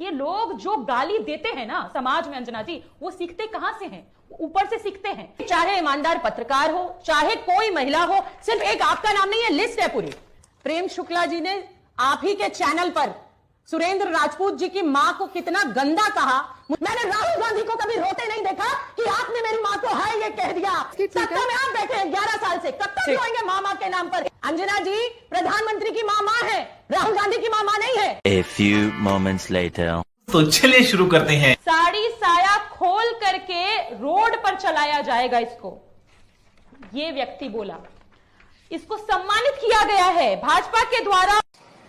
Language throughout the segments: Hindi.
ये लोग जो गाली देते हैं ना समाज में अंजना जी, वो सीखते कहां से हैं? ऊपर से सीखते हैं। चाहे ईमानदार पत्रकार हो, चाहे कोई महिला हो, सिर्फ एक आपका नाम नहीं है, लिस्ट है पूरी। प्रेम शुक्ला जी ने आप ही के चैनल पर सुरेंद्र राजपूत जी की मां को कितना गंदा कहा। मैंने राहुल गांधी को कभी रोते नहीं देखा कि आपने मेरी मां को है ये कह दिया। सत्ता में आप बैठे हैं 11 साल से, कब तक रोएंगे मां के नाम पर? अंजना जी, प्रधानमंत्री की मां है, राहुल गांधी की मां नहीं है। A few moments later. तो चलिए शुरू करते हैं। साड़ी साया खोल करके रोड पर चलाया जाएगा इसको, ये व्यक्ति बोला। इसको सम्मानित किया गया है भाजपा के द्वारा।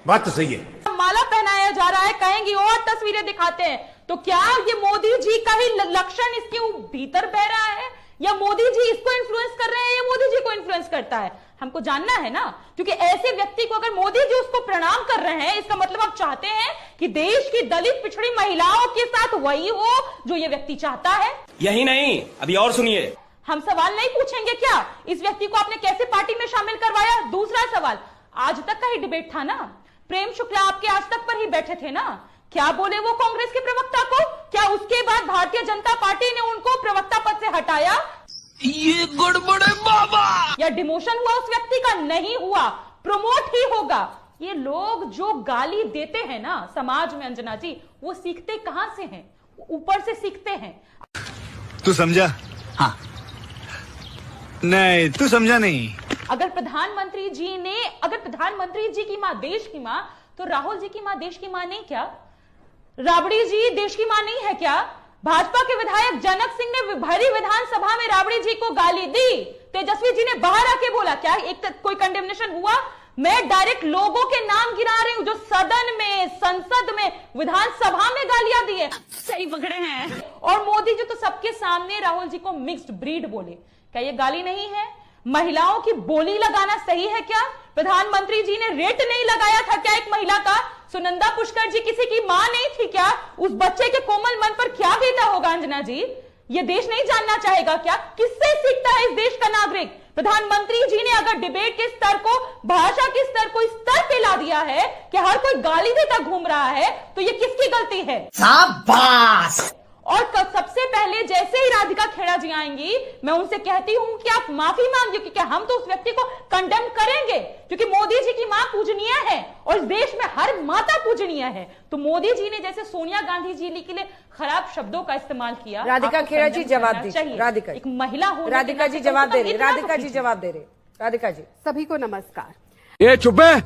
बात तो सही है। माला पहनाया जा रहा है, कहेंगी और तस्वीरें दिखाते हैं। तो क्या ये मोदी जी का ही लक्षण इसके भीतर बह रहा है, या मोदी जी इसको इन्फ्लुएंस कर रहे हैं, या मोदी जी को इन्फ्लुएंस करता है? हमको जानना है ना, क्योंकि ऐसे व्यक्ति को अगर मोदी जी उसको प्रणाम कर रहे हैं, इसका मतलब आप चाहते हैं कि देश की दलित पिछड़ी महिलाओं के साथ वही हो जो ये व्यक्ति चाहता है। यही नहीं, अभी और सुनिए। हम सवाल नहीं पूछेंगे क्या इस व्यक्ति को आपने कैसे पार्टी में शामिल करवाया? दूसरा सवाल, आज तक का ही डिबेट था ना, प्रेम शुक्ला आपके आज तक पर ही बैठे थे ना, क्या बोले वो कांग्रेस के प्रवक्ता को? क्या उसके बाद भारतीय जनता पार्टी ने उनको प्रवक्ता पद से हटाया? ये गड़बड़ है बाबा। या डिमोशन हुआ उस व्यक्ति का? नहीं हुआ, प्रमोट ही होगा। ये लोग जो गाली देते हैं ना समाज में अंजना जी, वो सीखते कहां से हैं? ऊपर से सीखते हैं। तू समझा? हाँ। नहीं, तू समझा नहीं। अगर प्रधानमंत्री जी की मां देश की मां, तो राहुल जी की मां देश की मां नहीं क्या? राबड़ी जी देश की मां नहीं है क्या? भाजपा के विधायक जनक सिंह ने भरी विधानसभा में राबड़ी जी को गाली दी, तेजस्वी जी ने बाहर आके बोला। क्या कोई कंडेमनेशन हुआ? मैं डायरेक्ट लोगों के नाम गिरा रही हूं जो सदन में, संसद में, विधानसभा में गालियां दी है। सही पकड़े हैं। और मोदी जी तो सबके सामने राहुल जी को मिक्स्ड ब्रीड बोले। क्या ये गाली नहीं है? महिलाओं की बोली लगाना सही है क्या? प्रधानमंत्री जी ने रेट नहीं लगाया था क्या एक महिला का? सुनंदा पुष्कर जी किसी की मां नहीं थी क्या? उस बच्चे के कोमल मन पर क्या बीता होगा अंजना जी? ये देश नहीं जानना चाहेगा क्या? किससे सीखता है इस देश का नागरिक? प्रधानमंत्री जी ने अगर डिबेट के स्तर को, भाषा के स्तर को इस स्तर पे ला दिया है कि हर कोई गाली देता घूम रहा है, तो ये किसकी गलती है? शाबाश। और सबसे पहले जैसे ही राधिका खेड़ा जी आएंगी, मैं उनसे कहती हूं कि आप माफी मांगिए, क्योंकि हम तो उस व्यक्ति को कंडेम करेंगे, क्योंकि मोदी जी की मां पूजनीय है और इस देश में हर माता पूजनीय है। तो मोदी जी ने जैसे सोनिया गांधी जी के लिए खराब शब्दों का इस्तेमाल किया, राधिका खेड़ा जी जवाब दीजिए। राधिका, एक महिला हो, राधिका जी जवाब दे रही, राधिका जी जवाब दे रही। राधिका जी। सभी को नमस्कार। ये चुप है।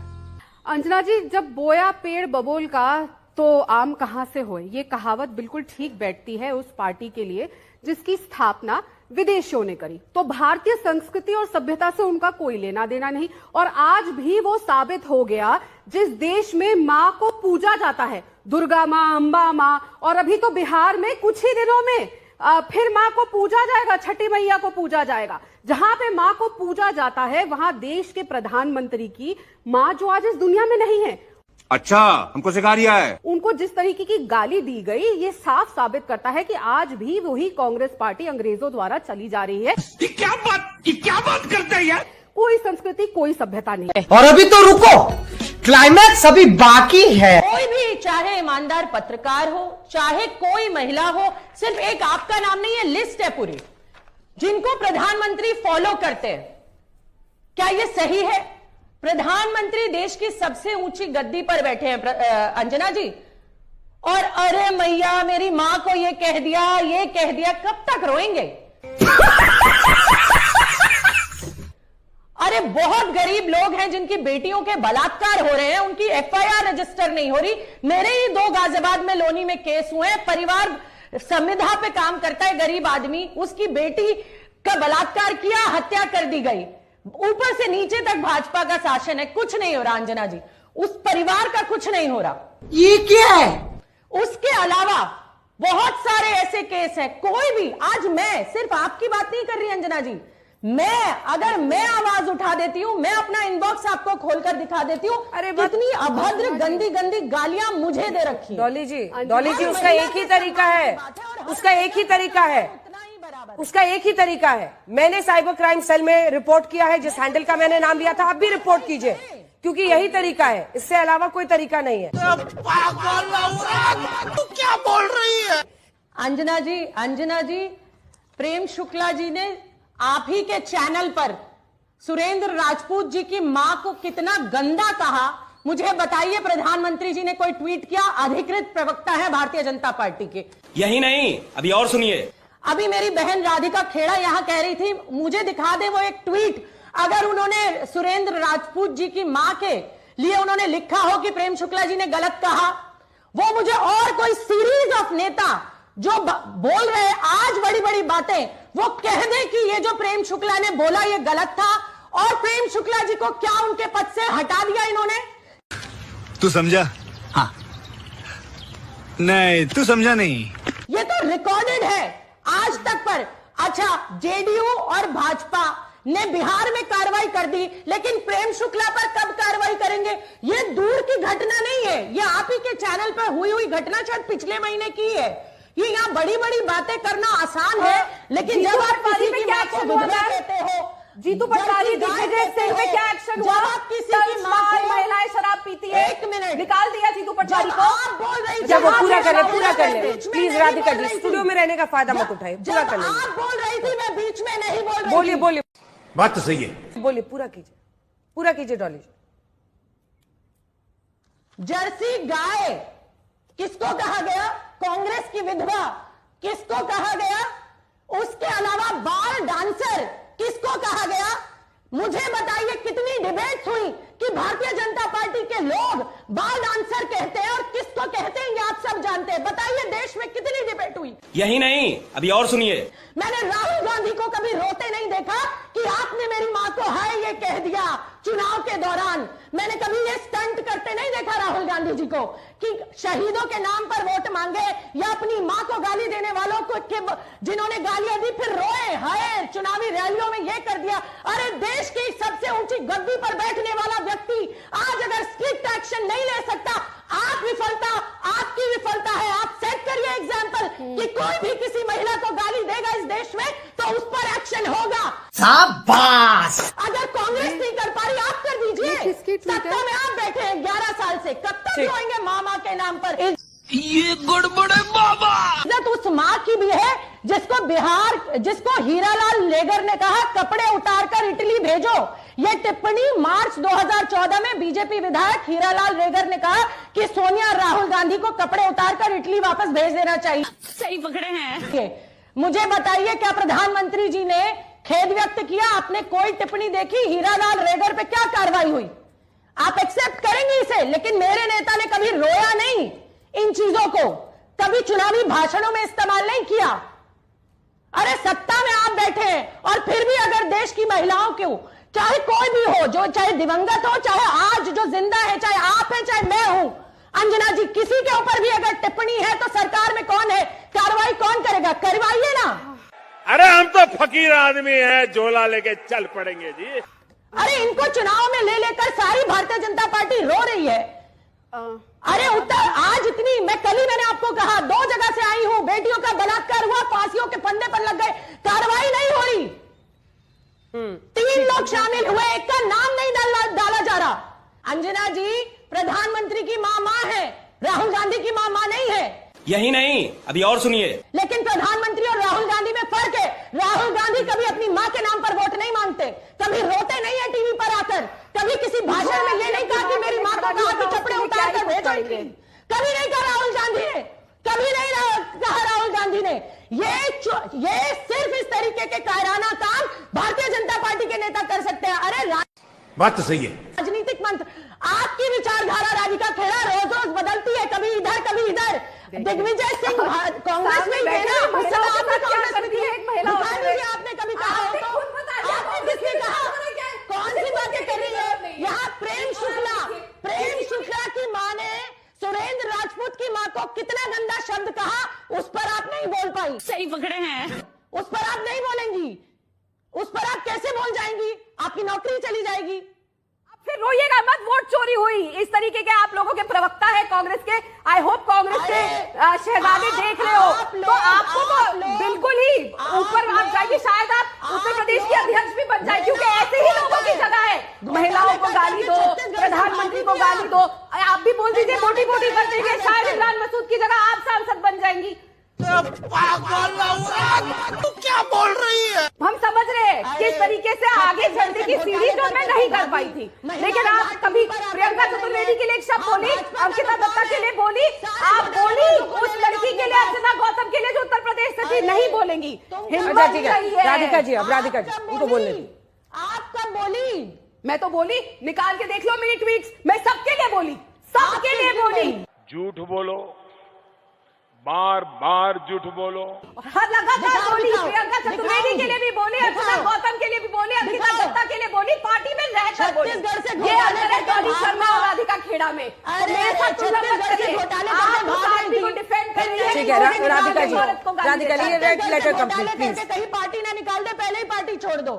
अंजना जी, जब बोया पेड़ बबूल का तो आम कहां से होए, ये कहावत बिल्कुल ठीक बैठती है उस पार्टी के लिए जिसकी स्थापना विदेशियों ने करी। तो भारतीय संस्कृति और सभ्यता से उनका कोई लेना देना नहीं, और आज भी वो साबित हो गया। जिस देश में मां को पूजा जाता है, दुर्गा मां, अंबा मां, और अभी तो बिहार में कुछ ही दिनों में फिर मां को पूजा जाएगा, छठी मैया को पूजा जाएगा। जहां पे मां को पूजा जाता है वहां देश के प्रधानमंत्री की मां, जो आज इस दुनिया में नहीं है, अच्छा, हमको सिखा रिया है। उनको जिस तरीके की गाली दी गई, ये साफ साबित करता है कि आज भी वही कांग्रेस पार्टी अंग्रेजों द्वारा चली जा रही है। ये क्या बात करते हैं यार? कोई संस्कृति, कोई सभ्यता नहीं है। और अभी तो रुको, क्लाइमैक्स अभी बाकी है। कोई भी, चाहे ईमानदार पत्रकार हो, चाहे कोई महिला हो, सिर्फ एक आपका नाम नहीं है, लिस्ट है पूरी, जिनको प्रधानमंत्री फॉलो करते हैं। क्या ये सही है? प्रधानमंत्री देश की सबसे ऊंची गद्दी पर बैठे हैं अंजना जी, और अरे मैया मेरी मां को ये कह दिया, कब तक रोएंगे? अरे बहुत गरीब लोग हैं जिनकी बेटियों के बलात्कार हो रहे हैं, उनकी एफआईआर रजिस्टर नहीं हो रही। मेरे ही 2 गाजियाबाद में लोनी में केस हुए हैं। परिवार संविधा पे काम करता है, गरीब आदमी, उसकी बेटी का बलात्कार किया, हत्या कर दी गई। ऊपर से नीचे तक भाजपा का शासन है, कुछ नहीं हो रहा अंजना जी, उस परिवार का कुछ नहीं हो रहा। ये क्या है? उसके अलावा बहुत सारे ऐसे केस हैं। कोई भी, आज मैं सिर्फ आपकी बात नहीं कर रही अंजना जी, अगर मैं आवाज उठा देती हूं, मैं अपना इनबॉक्स आपको खोलकर दिखा देती हूँ। अरे कितनी अभद्र गंदी गंदी गालियां मुझे दे रखी। डॉली जी, उसका एक ही तरीका है, उसका एक ही तरीका है। मैंने साइबर क्राइम सेल में रिपोर्ट किया है, जिस हैंडल का मैंने नाम लिया था, आप भी रिपोर्ट कीजिए, क्योंकि यही तरीका है, इससे अलावा कोई तरीका नहीं है। अंजना जी, प्रेम शुक्ला जी ने आप ही के चैनल पर सुरेंद्र राजपूत जी की मां को कितना गंदा कहा, मुझे बताइए। प्रधानमंत्री जी ने कोई ट्वीट किया? अधिकृत प्रवक्ता है भारतीय जनता पार्टी के। यही नहीं, अभी और सुनिए। अभी मेरी बहन राधिका खेड़ा यहां कह रही थी, मुझे दिखा दे वो एक ट्वीट, अगर उन्होंने सुरेंद्र राजपूत जी की मां के लिए उन्होंने लिखा हो कि प्रेम शुक्ला जी ने गलत कहा, वो मुझे और कोई सीरीज ऑफ नेता जो बोल रहे हैं आज बड़ी बड़ी बातें, वो कह दे कि ये जो प्रेम शुक्ला ने बोला ये गलत था, और प्रेम शुक्ला जी को क्या उनके पद से हटा दिया इन्होंने? तू समझा? हाँ। नहीं, तू समझा नहीं। ये तो रिकॉर्डेड है आज तक पर। अच्छा, जेडीयू और भाजपा ने बिहार में कार्रवाई कर दी, लेकिन प्रेम शुक्ला पर कब कार्रवाई करेंगे? ये दूर की घटना नहीं है, ये आप ही के चैनल पर हुई घटना शायद पिछले महीने की है। ये यहाँ बड़ी बड़ी बातें करना आसान है, लेकिन जब आप किसी की मां को विधवा कहते हो, जीतू पटवारी, दिग्विजय सिंह पे क्या एक्शन हुआ? जब आप किसी की मां को, महिलाएं शराब पीती है, एक मिनट, निकाल दिया जीतू पटवारी को। आप बोल रही, जब वो पूरा कर ले प्लीज राधिका जी, स्टूडियो में रहने का फायदा मत उठाए, पूरा कर ले। आप बोल रही थी, मैं बीच में नहीं बोल रही। बोलिए बात तो सही है। बोलिए, पूरा कीजिए डॉली जी। जर्सी गाय किसको कहा गया? कांग्रेस की विधवा किसको कहा गया? उसके अलावा बार डांसर किसको कहा गया? मुझे बताइए कितनी डिबेट्स हुई कि भारतीय जनता पार्टी के लोग बार डांसर कहते हैं और किसको कहते हैं, ये आप सब जानते हैं। बताइए देश में कितनी डिबेट हुई? यही नहीं, अभी और सुनिए। मैंने राहुल गांधी को कभी रोते नहीं देखा कि आपने मेरी मां को हाय ये कह दिया चुनाव के दौरान। मैंने कभी ये स्टंट करते नहीं देखा राहुल गांधी जी को कि शहीदों के नाम पर वोट मांगे या अपनी मां को गाली देने वालों को जिन्होंने गालियां दी फिर रोए हाय चुनावी रैलियों में ये कर दिया। अरे देश की सबसे ऊंची गद्दी पर बैठने वाला व्यक्ति आज अगर स्ट्रिक्ट एक्शन नहीं ले सकता, आपकी विफलता है। आप सेट करिए एग्जांपल कि कोई भी किसी महिला को गाली देगा इस देश में तो उस पर एक्शन होगा। शाबाश। अगर कांग्रेस नहीं कर पा रही, आप कर दीजिए। सत्ता में आप बैठे हैं 11 साल से, कब तक रोएंगे मामा के नाम पर? ये गड़बड़ है बाबा। इज्जत उस माँ की भी है जिसको हीरालाल लेगर ने कहा कपड़े उतारकर इटली भेजो। यह टिप्पणी मार्च 2014 में बीजेपी विधायक हीरालाल लेगर ने कहा कि सोनिया और राहुल गांधी को कपड़े उतारकर इटली वापस भेज देना चाहिए। सही पकड़े हैं। मुझे बताइए क्या प्रधानमंत्री जी ने खेद व्यक्त किया? आपने कोई टिप्पणी देखी? हीरालाल लेगर पे क्या कार्रवाई हुई? आप एक्सेप्ट करेंगे इसे? लेकिन मेरे नेता ने कभी रोया नहीं इन चीजों को, कभी चुनावी भाषणों में इस्तेमाल नहीं किया। अरे सत्ता में आप बैठे हैं और फिर भी अगर देश की महिलाओं को, चाहे कोई भी हो, जो चाहे दिवंगत हो, चाहे आज जो जिंदा है, चाहे आप है चाहे मैं हूं, अंजना जी, किसी के ऊपर भी अगर टिप्पणी है तो सरकार में कौन है? कार्रवाई कौन करेगा? करवाइए ना। अरे हम तो फकीर आदमी हैं, झोला लेके चल पड़ेंगे जी। अरे इनको चुनाव में ले लेकर सारी भारतीय जनता पार्टी रो रही है। अरे उत्तर आज इतनी, मैंने आपको कहा 2 जगह से आई हूं, बेटियों का बलात्कार हुआ, फांसियों के फंदे पर लग गए, कार्रवाई नहीं हो रही। 3 लोग शामिल हुए, एक का नाम नहीं डाला जा रहा। अंजना जी, प्रधानमंत्री की मां है, राहुल गांधी की मां नहीं है। यही नहीं, अभी और सुनिए। लेकिन प्रधानमंत्री और राहुल गांधी में फर्क है। राहुल गांधी कभी अपनी मां के नाम पर वोट नहीं मांगते, कभी रोते नहीं है टीवी पर आकर, कभी किसी भाषण में ये नहीं कहा कि मेरी मां को कहा कि कपड़े उतार कर भेजो। कभी नहीं कहा राहुल गांधी ने, कभी नहीं कहा राहुल गांधी ने। ये सिर्फ इस तरीके के कायराना काम भारतीय जनता पार्टी के नेता कर सकते हैं। अरे बात तो सही है। राजनीतिक मंत्र, आपकी विचारधारा राधिका खेड़ा रोज रोज बदलती है, कभी इधर कभी इधर। दिग्विजय सिंह कांग्रेस में ही थे ना, उस समय आपने कांग्रेस में दिए, आपने कभी कहा हो तो? आपने किसने कहा? कौन सी बातें कर रही है यहाँ? प्रेम शुक्ला की मां ने सुरेंद्र राजपूत की मां को कितना गंदा शब्द कहा, उस पर आप नहीं बोल पाई। सही पकड़े हैं। उस पर आप नहीं बोलेंगी, उस पर आप कैसे बोल जाएंगी? आपकी नौकरी चली जाएगी। फिर रोइएगा मत, वोट चोरी हुई। इस तरीके के आप लोगों के प्रवक्ता है कांग्रेस के। आई होप कांग्रेस के शहजादे देख रहे हो, तो आपको तो बिल्कुल ही ऊपर आप जाएंगे, शायद आप उत्तर प्रदेश के अध्यक्ष भी बन जाए, क्योंकि ऐसे ही लोगों की जगह है। महिलाओं को गाली दो, प्रधानमंत्री को गाली दो, आप भी बोल दीजिए मोटी मोटी कर देंगे, शायद इमरान मसूद की जगह आप सांसद बन जाएंगी। क्या बोल रही है? हम समझ रहे हैं किस तरीके से आगे चलने की सीढ़ी जो मैं नहीं कर पाई थी, लेकिन आप कभी प्रियंका चतुर्वेदी के लिए एक शब्द बोली, अंकिता दत्ता के लिए बोली, आप बोली उस लड़की के लिए, अर्चना गौतम के लिए जो उत्तर प्रदेश से थी, नहीं बोलेंगी। हिम्मत नहीं है। राधिका जी, अब राधिका जी उनको बोलने दी। आप कब बोली? मैं तो बोली, निकाल के देख लो मेरी ट्वीट्स, मैं सबके लिए बोली, सबके लिए बोली। झूठ बोलो, बार बार झूठ बोलो। हर लगातार बोली, प्रियंका चतुर्वेदी के लिए भी बोली, अर्चना गौतम के लिए भी बोली, अंकिता दत्ता के लिए बोली, पार्टी में रहकर बोली। ये अंतर है गौरी शर्मा और राधिका खेड़ा में। मेरे साथ तुलना मत करिए, आप उस आदमी को डिफेंड कर रही है। ठीक है, Radhika ji, Radhika ji, letter complete please. कहीं पार्टी ना निकाल दे, पहले ही पार्टी छोड़ दो।